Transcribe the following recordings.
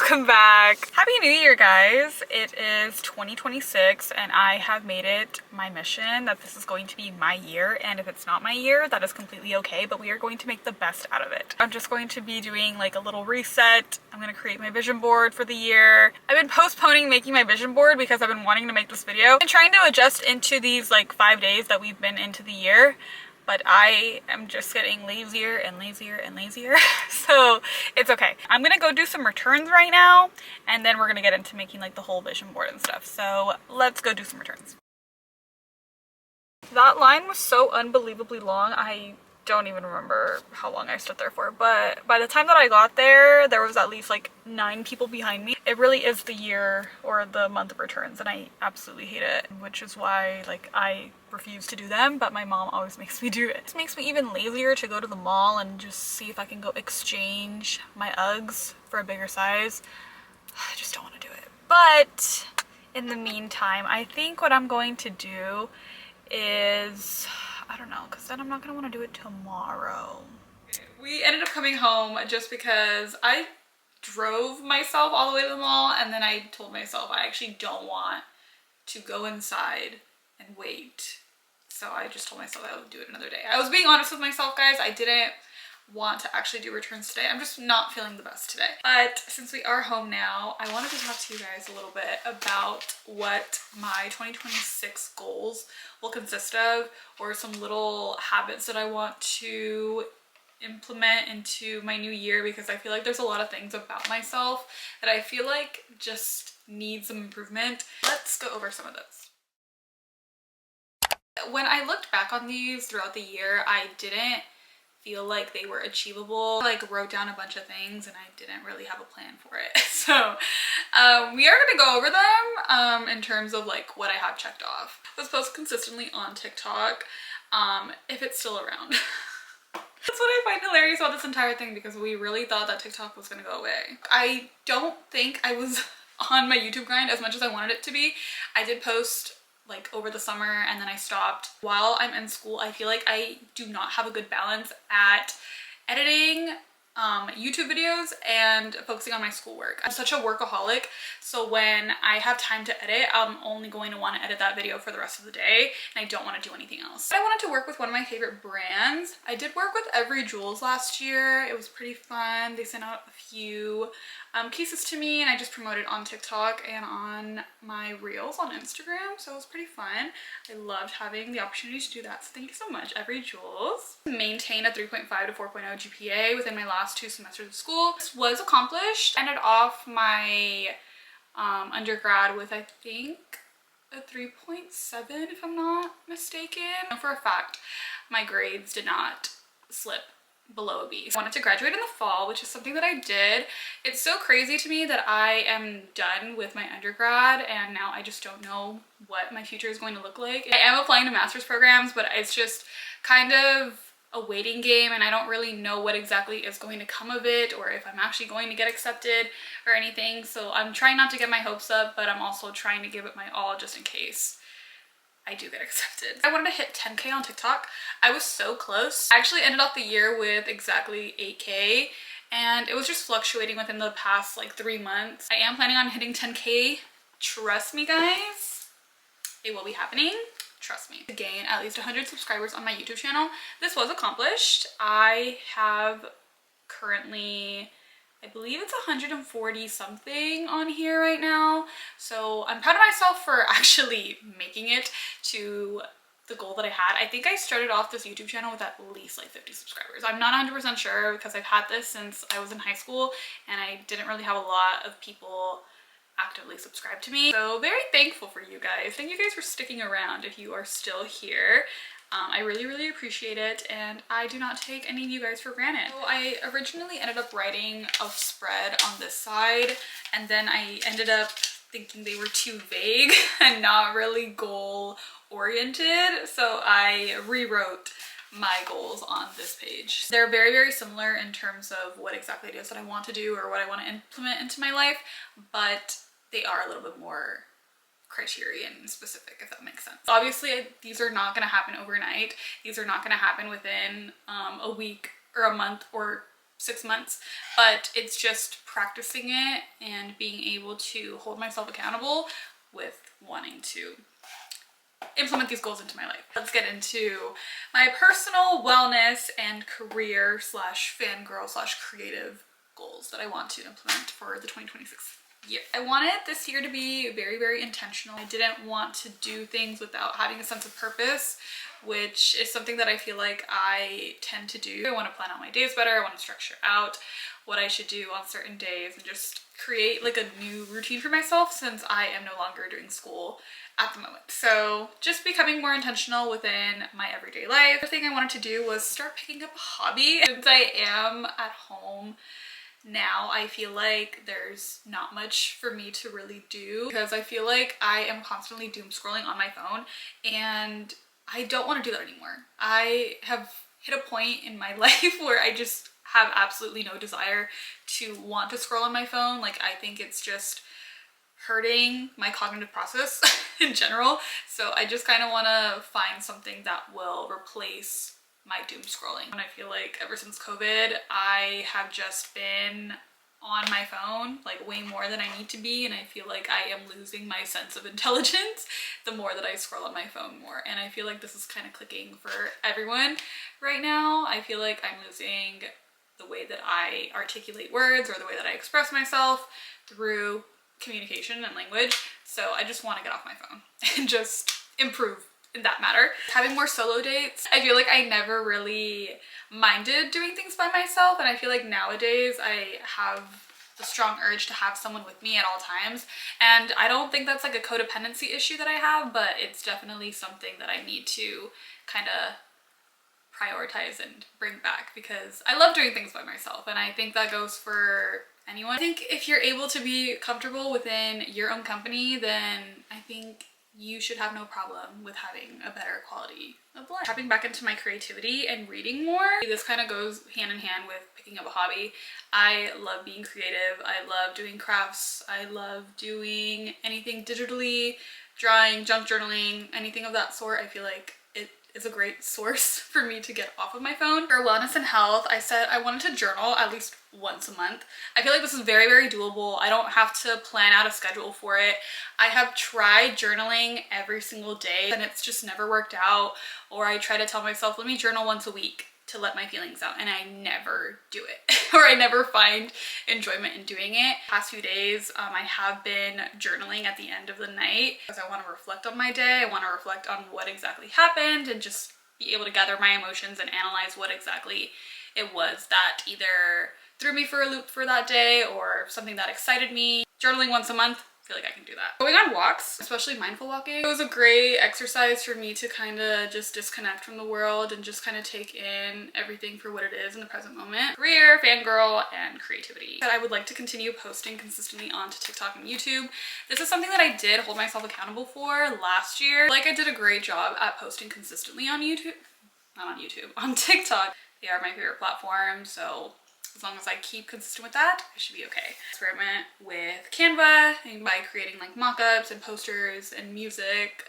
welcome back. Happy New Year, guys. It is 2026 and I have made it my mission that this is going to be my year, and if it's not my year, that is completely okay, but we are going to make the best out of it. I'm just going to be doing like a little reset. I'm going to create my vision board for the year. I've been postponing making my vision board because I've been wanting to make this video and trying to adjust into these like 5 days that we've been into the year. But I am just getting lazier and lazier and lazier. So it's okay. I'm gonna go do some returns right now, and then we're gonna get into making like the whole vision board and stuff. So let's go do some returns. That line was so unbelievably long. I don't even remember how long I stood there for, but by the time that I got there, there was at least like 9 people behind me. It really is the year or the month of returns, and I absolutely hate it, which is why like I refuse to do them, but my mom always makes me do it. This makes me even lazier to go to the mall and just see if I can go exchange my Uggs for a bigger size. I just don't want to do it. But in the meantime, I think what I'm going to do is, I don't know, because then I'm not going to want to do it tomorrow. We ended up coming home just because I drove myself all the way to the mall, and then I told myself I actually don't want to go inside and wait. So I just told myself I would do it another day. I was being honest with myself, guys. I didn't want to actually do returns today. I'm just not feeling the best today. But since we are home now, I wanted to talk to you guys a little bit about what my 2026 goals will consist of, or some little habits that I want to implement into my new year, because I feel like there's a lot of things about myself that I feel like just need some improvement. Let's go over some of those. When I looked back on these throughout the year, I didn't feel like they were achievable. I like wrote down a bunch of things and I didn't really have a plan for it. So we are gonna go over them in terms of like what I have checked off. I was posted consistently on TikTok, if it's still around. That's what I find hilarious about this entire thing, because we really thought that TikTok was gonna go away. I don't think I was on my YouTube grind as much as I wanted it to be. I did post like over the summer and then I stopped. While I'm in school, I feel like I do not have a good balance at editing YouTube videos and focusing on my schoolwork. I'm such a workaholic, so when I have time to edit, I'm only going to want to edit that video for the rest of the day, and I don't want to do anything else. I wanted to work with one of my favorite brands. I did work with Every Jewels last year. It was pretty fun. They sent out a few cases to me, and I just promoted on TikTok and on my reels on Instagram, so it was pretty fun. I loved having the opportunity to do that, so thank you so much, Every Jewels. Maintain a 3.5 to 4.0 GPA within my last 2 semesters of school. This was accomplished. Ended off my undergrad with, I think, a 3.7 if I'm not mistaken. For a fact, my grades did not slip below a B. I wanted to graduate in the fall, which is something that I did. It's so crazy to me that I am done with my undergrad and now I just don't know what my future is going to look like. I am applying to master's programs, but it's just kind of a waiting game, and I don't really know what exactly is going to come of it, or if I'm actually going to get accepted or anything. So I'm trying not to get my hopes up, but I'm also trying to give it my all just in case I do get accepted. I wanted to hit 10K on TikTok. I was so close. I actually ended off the year with exactly 8K, and it was just fluctuating within the past like 3 months. I am planning on hitting 10K. Trust me, guys, it will be happening. Trust me. To gain at least 100 subscribers on my YouTube channel. This was accomplished. I have currently, I believe it's 140 something on here right now. So I'm proud of myself for actually making it to the goal that I had. I think I started off this YouTube channel with at least like 50 subscribers. I'm not 100% sure because I've had this since I was in high school and I didn't really have a lot of people actively subscribe to me. So very thankful for you guys. Thank you guys for sticking around if you are still here. I really appreciate it, and I do not take any of you guys for granted. So I originally ended up writing a spread on this side, and then I ended up thinking they were too vague and not really goal oriented, so I rewrote my goals on this page. They're very similar in terms of what exactly it is that I want to do or what I want to implement into my life, but they are a little bit more criterion specific, if that makes sense. Obviously, these are not going to happen overnight. These are not going to happen within a week or a month or 6 months, but it's just practicing it and being able to hold myself accountable with wanting to implement these goals into my life. Let's get into my personal wellness and career slash fangirl slash creative goals that I want to implement for the 2026 year. I wanted this year to be very, very intentional. I didn't want to do things without having a sense of purpose, which is something that I feel like I tend to do. I want to plan out my days better. I want to structure out what I should do on certain days and just create like a new routine for myself since I am no longer doing school at the moment. So just becoming more intentional within my everyday life. The thing I wanted to do was start picking up a hobby. Since I am at home now, I feel like there's not much for me to really do because I feel like I am constantly doom scrolling on my phone and I don't want to do that anymore. I have hit a point in my life where I just have absolutely no desire to want to scroll on my phone. Like, I think it's just hurting my cognitive process in general. So I just kind of want to find something that will replace my doom scrolling. And I feel like ever since COVID, I have just been on my phone like way more than I need to be, and I feel like I am losing my sense of intelligence the more that I scroll on my phone more. And I feel like this is kind of clicking for everyone right now. I feel like I'm losing the way that I articulate words or the way that I express myself through communication and language. So I just want to get off my phone and just improve in that matter. Having more solo dates. I feel like I never really minded doing things by myself, and I feel like nowadays I have the strong urge to have someone with me at all times. And I don't think that's like a codependency issue that I have, but it's definitely something that I need to kind of prioritize and bring back because I love doing things by myself, and I think that goes for anyone. I think if you're able to be comfortable within your own company, then I think you should have no problem with having a better quality of life. Tapping back into my creativity and reading more. This kind of goes hand in hand with picking up a hobby. I love being creative. I love doing crafts. I love doing anything digitally, drawing, junk journaling, anything of that sort. I feel like it is a great source for me to get off of my phone. For wellness and health, I said I wanted to journal at least once a month. I feel like this is very, very doable. I don't have to plan out a schedule for it. I have tried journaling every single day and it's just never worked out. Or I try to tell myself, let me journal once a week to let my feelings out, and I never do it or I never find enjoyment in doing it. Past few days, I have been journaling at the end of the night because I want to reflect on my day. I want to reflect on what exactly happened and just be able to gather my emotions and analyze what exactly it was that either threw me for a loop for that day or something that excited me. Journaling once a month, I feel like I can do that. Going on walks, especially mindful walking, it was a great exercise for me to kind of just disconnect from the world and just kind of take in everything for what it is in the present moment. Career, fangirl, and creativity. I would like to continue posting consistently onto TikTok and YouTube. This is something that I did hold myself accountable for last year. Like, I did a great job at posting consistently on YouTube, not on YouTube, on TikTok. They are my favorite platform, so as long as I keep consistent with that, I should be okay. Experiment with Canva and by creating like mock-ups and posters and music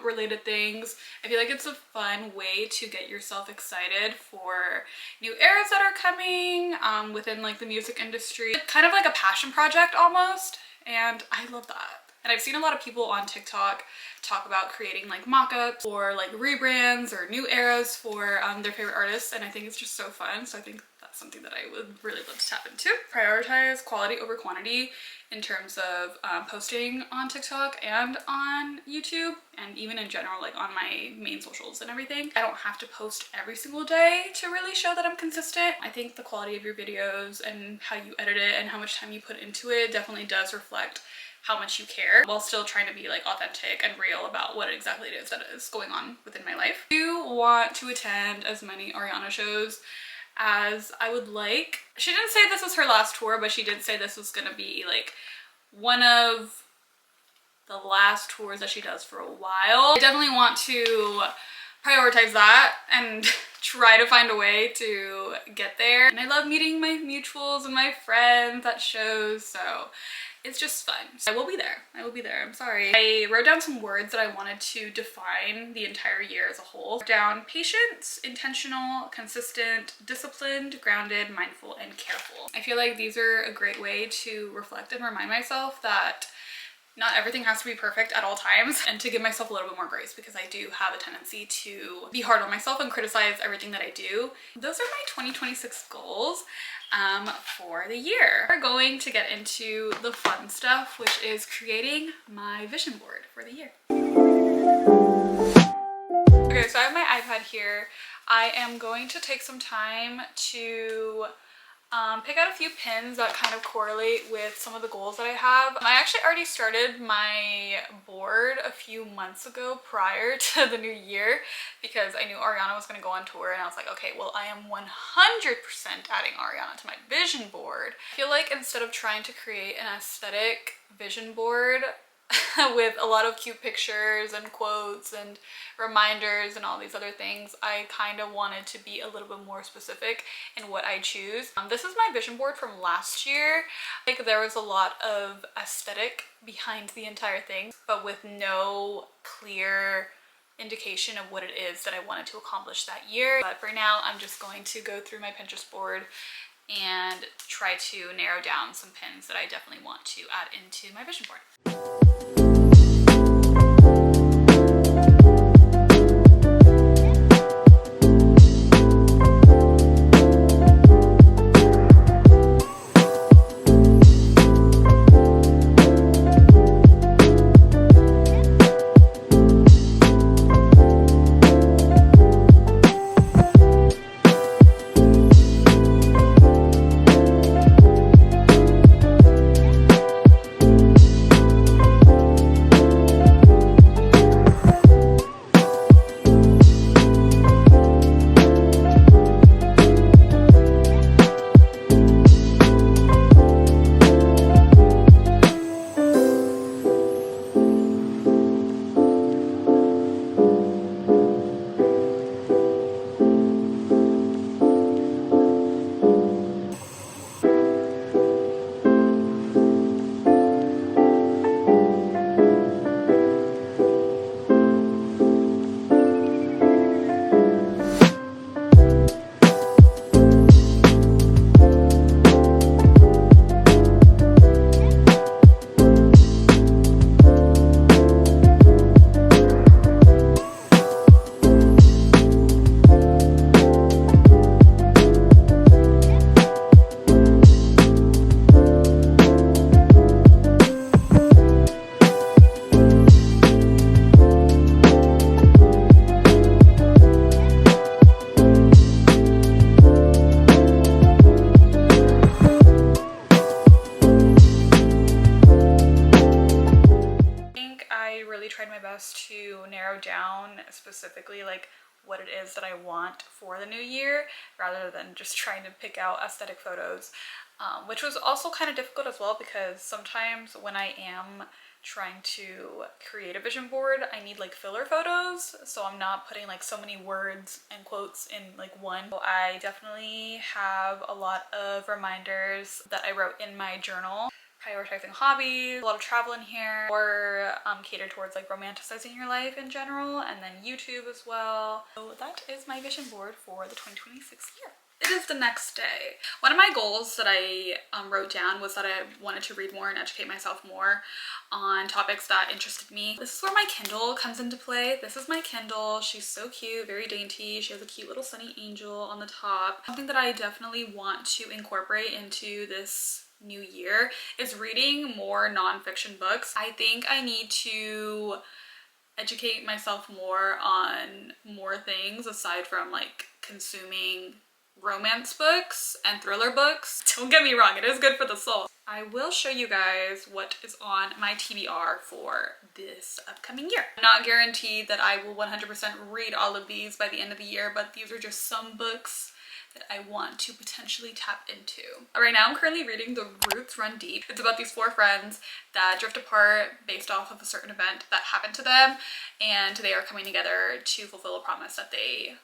related things. I feel like it's a fun way to get yourself excited for new eras that are coming within like the music industry. It's kind of like a passion project almost, and I love that. And I've seen a lot of people on TikTok talk about creating like mock-ups or like rebrands or new eras for their favorite artists, and I think it's just so fun. So I think that's something that I would really love to tap into. Prioritize quality over quantity in terms of posting on TikTok and on YouTube, and even in general, like on my main socials and everything. I don't have to post every single day to really show that I'm consistent. I think the quality of your videos and how you edit it and how much time you put into it definitely does reflect how much you care, while still trying to be like authentic and real about what exactly it is that is going on within my life. I do want to attend as many Ariana shows as I would like. She didn't say this was her last tour, but she did say this was gonna be like one of the last tours that she does for a while. I definitely want to prioritize that and try to find a way to get there. And I love meeting my mutuals and my friends at shows, so it's just fun. So I will be there. I will be there. I'm sorry. I wrote down some words that I wanted to define the entire year as a whole. Down patient, intentional, consistent, disciplined, grounded, mindful, and careful. I feel like these are a great way to reflect and remind myself that not everything has to be perfect at all times, and to give myself a little bit more grace, because I do have a tendency to be hard on myself and criticize everything that I do. Those are my 2026 goals for the year. We're going to get into the fun stuff, which is creating my vision board for the year. Okay, so I have my iPad here. I am going to take some time to pick out a few pins that kind of correlate with some of the goals that I have. I actually already started my board a few months ago prior to the new year, because I knew Ariana was going to go on tour, and I was like, okay, well, I am 100% adding Ariana to my vision board. I feel like instead of trying to create an aesthetic vision board with a lot of cute pictures and quotes and reminders and all these other things, I kind of wanted to be a little bit more specific in what I choose. This is my vision board from last year. Like, there was a lot of aesthetic behind the entire thing, but with no clear indication of what it is that I wanted to accomplish that year. But for now, I'm just going to go through my Pinterest board and try to narrow down some pins that I definitely want to add into my vision board. To narrow down specifically like what it is that I want for the new year, rather than just trying to pick out aesthetic photos, which was also kind of difficult as well, because sometimes when I am trying to create a vision board, I need like filler photos, so I'm not putting like so many words and quotes in like one. So I definitely have a lot of reminders that I wrote in my journal. Prioritizing hobbies, a lot of travel in here, or cater towards like romanticizing your life in general, and then YouTube as well. So that is my vision board for the 2026 year. It is the next day. One of my goals that I wrote down was that I wanted to read more and educate myself more on topics that interested me. This is where my Kindle comes into play. This is my Kindle. She's so cute, very dainty. She has a cute little sunny angel on the top. Something that I definitely want to incorporate into this new year is reading more nonfiction books. I think I need to educate myself more on more things aside from like consuming romance books and thriller books. Don't get me wrong, it is good for the soul. I will show you guys what is on my TBR for this upcoming year. I'm not guaranteed that I will 100% read all of these by the end of the year, but these are just some books that I want to potentially tap into. Right now I'm currently reading The Roots Run Deep. It's about these 4 friends that drift apart based off of a certain event that happened to them, and they are coming together to fulfill a promise that they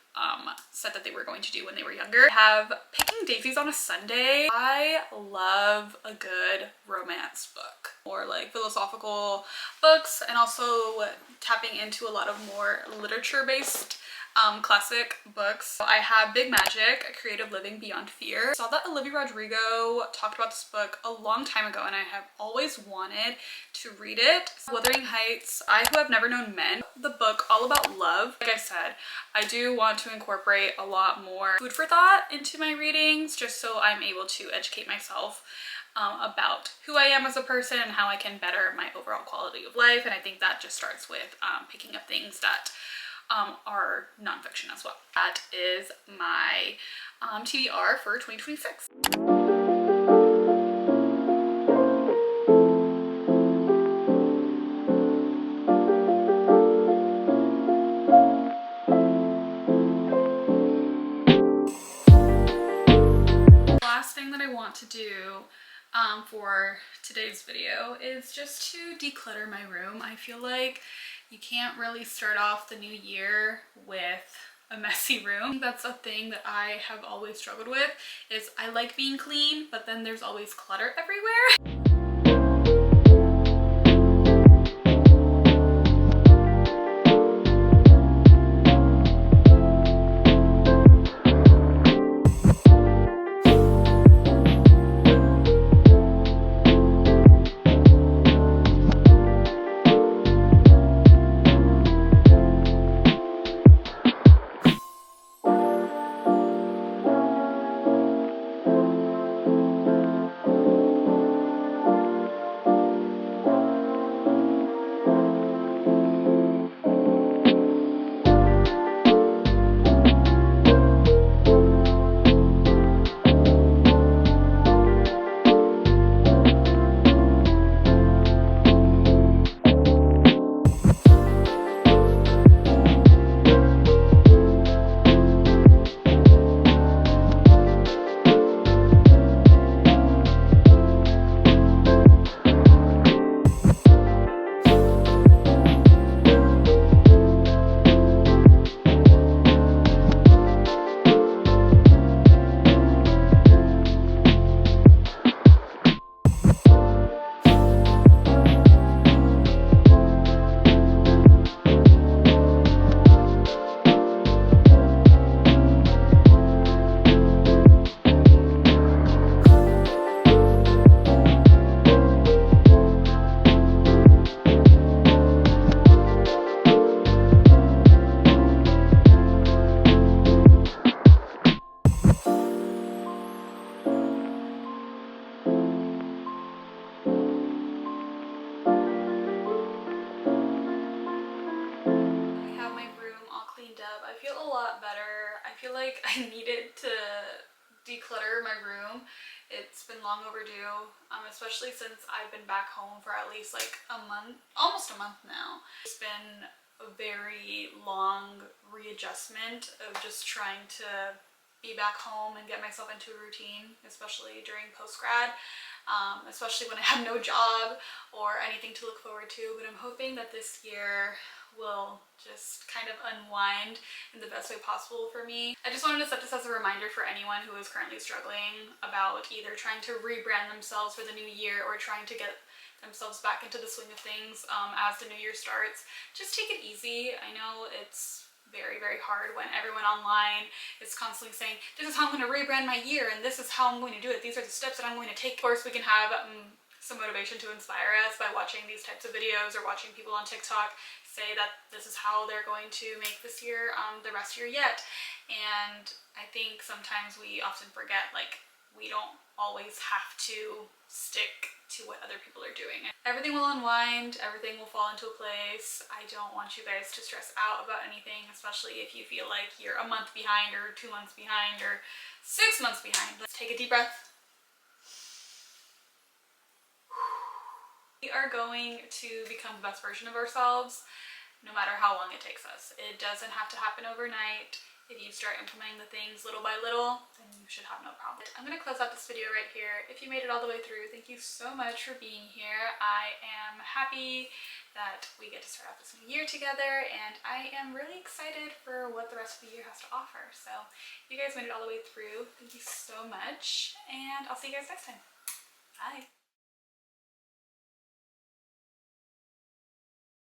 said that they were going to do when they were younger. I have Picking Daisies on a Sunday. I love a good romance book or like philosophical books, and also tapping into a lot of more literature-based classic books. So I have Big Magic, A Creative Living Beyond Fear. I saw that Olivia Rodrigo talked about this book a long time ago, and I have always wanted to read it. Wuthering Heights, I Who Have Never Known Men, the book all about love. Like I said, I do want to incorporate a lot more food for thought into my readings, just so I'm able to educate myself about who I am as a person and how I can better my overall quality of life. And I think that just starts with picking up things that are nonfiction as well. That is my TBR for 2026. The last thing that I want to do for today's video is just to declutter my room. I feel like you can't really start off the new year with a messy room. That's a thing that I have always struggled with, is I like being clean, but then there's always clutter everywhere. I feel a lot better. I feel like I needed to declutter my room. It's been long overdue, especially since I've been back home for at least like a month, almost a month now. It's been a very long readjustment of just trying to be back home and get myself into a routine, especially during post-grad, especially when I have no job or anything to look forward to. But I'm hoping that this year will just kind of unwind in the best way possible for me. I just wanted to set this as a reminder for anyone who is currently struggling about either trying to rebrand themselves for the new year or trying to get themselves back into the swing of things as the new year starts. Just take it easy. I know it's very, very hard when everyone online is constantly saying, this is how I'm going to rebrand my year and this is how I'm going to do it. These are the steps that I'm going to take. Of course, we can have some motivation to inspire us by watching these types of videos or watching people on TikTok say that this is how they're going to make this year the best year yet. And I think sometimes we often forget, like, we don't always have to stick to what other people are doing. Everything will unwind, everything will fall into a place. I don't want you guys to stress out about anything, especially if you feel like you're a month behind or 2 months behind or 6 months behind. Let's take a deep breath. We are going to become the best version of ourselves, no matter how long it takes us. It doesn't have to happen overnight. if you start implementing the things little by little, then you should have no problem. I'm gonna close out this video right here. If you made it all the way through, thank you so much for being here. I am happy that we get to start out this new year together, and I am really excited for what the rest of the year has to offer. So if you guys made it all the way through, thank you so much, and I'll see you guys next time. Bye.